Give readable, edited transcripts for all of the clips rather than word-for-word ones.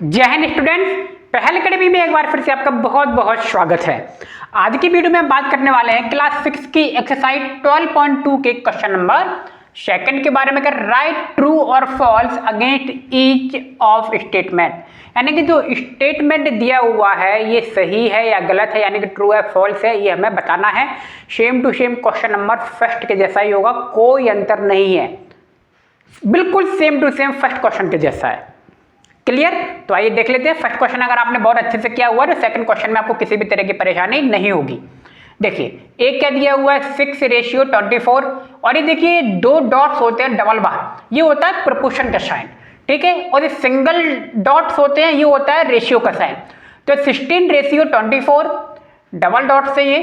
जय हिंद स्टूडेंट्स, पहल अकेडमी में एक बार फिर से आपका बहुत बहुत स्वागत है। आज की वीडियो में हम बात करने वाले हैं क्लास 6 की एक्सरसाइज 12.2 के क्वेश्चन नंबर सेकंड के बारे में। राइट ट्रू और false against each of statement, यानी कि जो स्टेटमेंट दिया हुआ है ये सही है या गलत है, यानी कि ट्रू है फॉल्स है, ये हमें बताना है। Same to same question number first के जैसा ही होगा, कोई अंतर नहीं है, बिल्कुल same to same first question के जैसा है। क्लियर? तो आइए देख लेते हैं। फर्स्ट क्वेश्चन अगर आपने बहुत अच्छे से किया हुआ है तो सेकंड क्वेश्चन में आपको किसी भी तरह की परेशानी नहीं होगी। देखिए एक क्या दिया हुआ है 6:24, और ये देखिए दो डॉट्स होते हैं डबल बार, ये होता है प्रोपोर्शन का साइन, ठीक है। और ये सिंगल डॉट्स होते हैं, ये होता है रेशियो का साइन। तो 16:24 डबल डॉट से ये,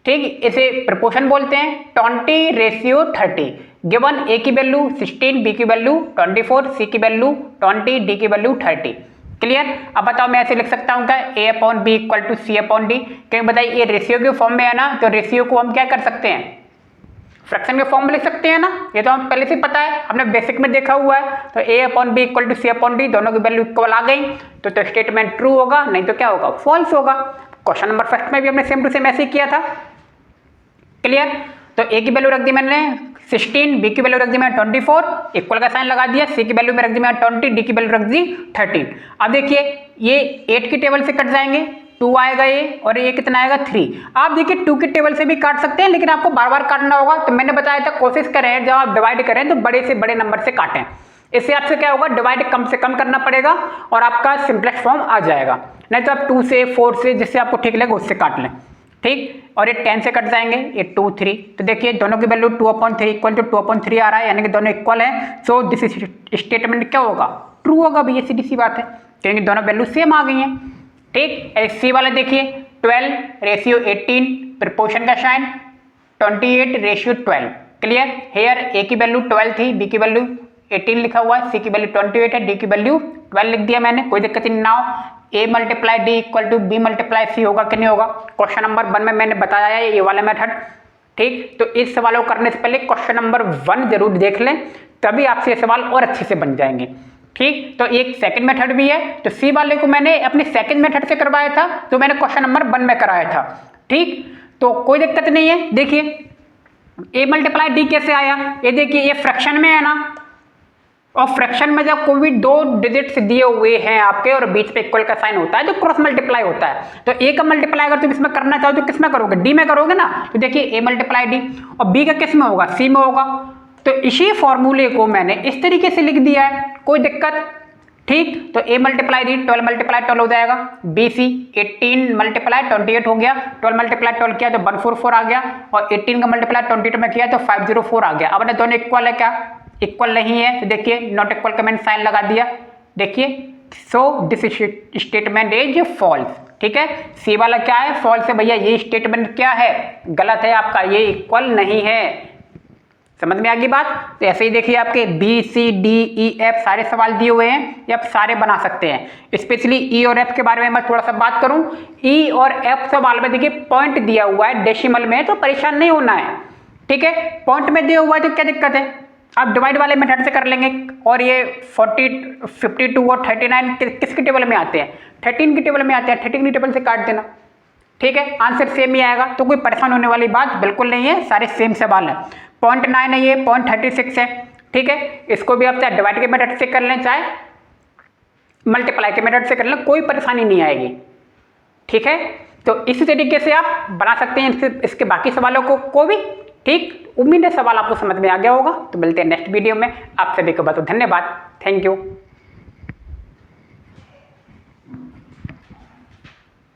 ठीक, इसे प्रोपोर्शन बोलते हैं। 20:30 गिवन ए की वैल्यू 16, बी की वैल्यू 24, सी की वैल्यू 20, डी की वैल्यू 30। क्लियर? अब बताओ मैं ऐसे लिख सकता हूँ क्या, A/B इक्वल टू C/D। क्योंकि बताइए ये रेशियो के फॉर्म में है ना, तो रेशियो को हम क्या कर सकते हैं, फ्रैक्शन के फॉर्म में लिख सकते हैं ना, ये तो हम पहले से पता है, हमने बेसिक में देखा हुआ है। तो A/B इक्वल टू C/D, दोनों की वैल्यू इक्वल आ गई तो स्टेटमेंट ट्रू होगा, नहीं तो क्या होगा, फॉल्स होगा। क्वेश्चन नंबर फर्स्ट में भी हमने सेम टू सेम ऐसे ही किया था। क्लियर? तो ए की वैल्यू रख दी मैंने 16, बी की वैल्यू रख दी मैंने 24, इक्वल का साइन लगा दिया, सी की वैल्यू में रख दी मैंने 20, डी की वैल्यू रख दी 13। अब देखिए ये 8 की टेबल से कट जाएंगे, 2 आएगा ये, और ये कितना आएगा 3। आप देखिए 2 की टेबल से भी काट सकते हैं, लेकिन आपको बार बार काटना होगा। तो मैंने बताया था कोशिश करें जब आप डिवाइड करें तो बड़े से बड़े नंबर से काटें, इससे आपसे क्या होगा, डिवाइड कम से कम करना पड़ेगा और आपका सिंपलेक्स फॉर्म आ जाएगा। नहीं तो आप 2 से 4 से जिससे आपको ठीक लगे उससे काट लें, ठीक। और ये 10 से कट जाएंगे, ये 2, 3। तो देखिए दोनों की वैल्यू 2/3 इक्वल टू 2/3 आ रहा है, यानी कि दोनों इक्वल है। सो दिस स्टेटमेंट क्या होगा, ट्रू होगा भैया, सीधी सी बात है, क्योंकि दोनों वैल्यू सेम आ गई हैं, ठीक। सी वाला देखिए 12:18 प्रोपोर्शन का साइन, 28:12। क्लियर? हेयर ए की वैल्यू 12 थी, बी की वैल्यू 18 लिखा हुआ है, सी की वैल्यू 28 है, डी की वैल्यू 12 लिख दिया मैंने, कोई दिक्कत नहीं ना हो। A × D equal to B × C होगा कि नहीं होगा। क्वेश्चन नंबर 1 में मैंने बताया है ये वाला मेथड, ठीक। तो इस सवाल को करने से पहले क्वेश्चन नंबर 1 जरूर देख लें, तभी आपसे ये सवाल और अच्छे से बन जाएंगे, ठीक। तो एक सेकंड मेथड भी है, तो सी वाले को मैंने अपने सेकंड मेथड से करवाया था, तो मैंने क्वेश्चन नंबर 1 में कराया था, ठीक। तो कोई दिक्कत नहीं है। देखिए A × D कैसे आया, ये देखिए ये फ्रैक्शन में है ना, और फ्रैक्शन में जब कोई भी 2 डिजिट्स दिए हुए हैं आपके और बीच पे इक्वल का साइन होता है तो क्रॉस मल्टीप्लाई होता है। तो ए का मल्टीप्लाई अगर तुम इसमें करना चाहो तो किस में करोगे, डी में करोगे ना। तो देखिए A × D, और बी का किस में होगा, सी में होगा। तो इसी फॉर्मूले को मैंने इस तरीके से लिख दिया है, कोई दिक्कत, ठीक। तो A × D 12 × 12 हो जाएगा, बी सी 18 × 28 हो गया, 12 × 12 किया तो 144 आ गया, और 18 का मल्टीप्लाई 22 में किया तो 504 आ गया। अब दोनों इक्वल है क्या, इक्वल नहीं है, तो देखिए नॉट इक्वल का मैंने साइन लगा दिया। देखिए so this statement is false, ठीक है। सी वाला क्या है, फॉल्स है भैया, ये स्टेटमेंट क्या है, गलत है आपका, ये इक्वल नहीं है। समझ में आ गई बात? तो ऐसे ही देखिए आपके B C D E F सारे सवाल दिए हुए हैं, ये आप सारे बना सकते हैं। स्पेशली ई और एफ के बारे में मैं थोड़ा सा बात करूं, ई और एफ सवाल में देखिए पॉइंट दिया हुआ है डेसिमल में, तो परेशान नहीं होना है, ठीक है। पॉइंट में दिया हुआ है तो क्या दिक्कत है, आप डिवाइड वाले मेथड से कर लेंगे। और ये 40, 52 और 39 किसकी टेबल में आते हैं, 13 की टेबल में आते हैं, 13 की टेबल से काट देना, ठीक है। आंसर सेम ही आएगा, तो कोई परेशान होने वाली बात बिल्कुल नहीं है, सारे सेम सवाल है। 0.9 है, ये 0.36 है, ठीक है। इसको भी आप चाहे डिवाइड के मेथड से कर लें चाहे मल्टीप्लाई के मेथड से कर लें, कोई परेशानी नहीं आएगी, ठीक है। तो इसी तरीके से आप बना सकते हैं इसके बाकी सवालों को भी, ठीक। उम्मीद है सवाल आपको समझ में आ गया होगा। तो मिलते हैं नेक्स्ट वीडियो में, आप सभी को बहुत धन्यवाद, थैंक यू।